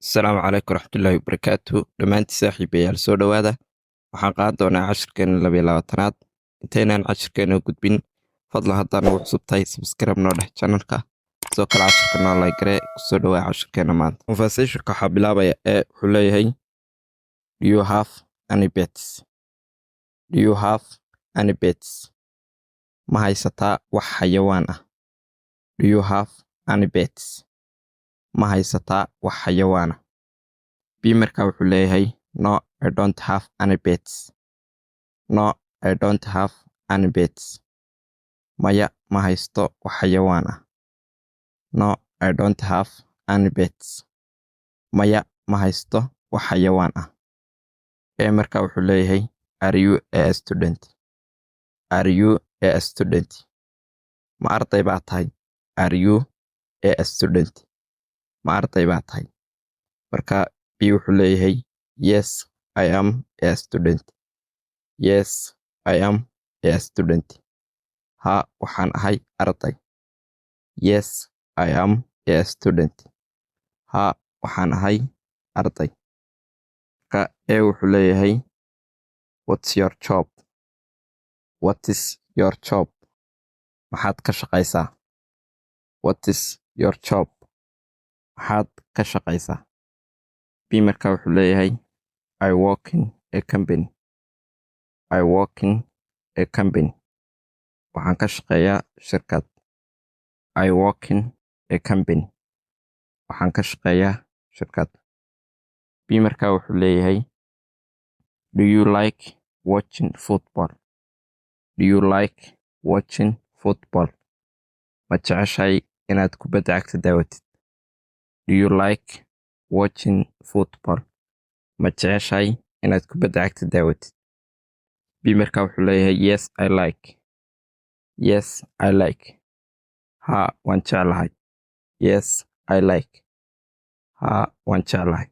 Asalaamu calaykum waraxmatullaahi wabarakaatu dhammaantiin saaxiibayaal soo dhowaada waxaan qaadan doonaa cashirkeena 22aad intaynaan cashirkeena gudbin fadlan haddaan ugu cusub tahay subscribe noo dheh channelka sidoo kale cashirka noo like garee kusoo dhowaa cashirkeena maanta conversationka waxaa bilaabaya wuxuu leeyahay do you have any pets do you have any pets ma haysataa wax xayawaan ah do you have any pets ma haysataa wax xayawaan ah b markaa wuxuu leeyahay no I don't have any pets no I don't have any pets maya ma haysto wax xayawaan ah no I don't have any pets maya ma haysto wax xayawaan ah e markaa wuxuu leeyahay are you a student are you a student ma arday baa tahay are you a student ma arday baa tahay marka b wuxuu leeyahay yes I am a student yes I am a student ha waxaan ahay arday yes I am a student ha waxaan ahay arday marka e wuxuu leeyahay what's your job what is your job maxaad ka shaqaysaa what is your job maxaad ka shaqaysaa b markaa wuxuu leeyahay I work in a company I work in a company waxaan ka shaqeeyaa shirkad I work in a company waxaan ka shaqeeyaa shirkad b markaa wuxuu leeyahay do you like watching football do you like watching football ma jeceshahay inaad kubadda cagta daawatid do you like watching football ma jeceshahay inaad kubadda cagta daawatid b markaa wuxuu leeyahay yes I like yes I like ha waan jeclahay yes I like ha waan jeclahay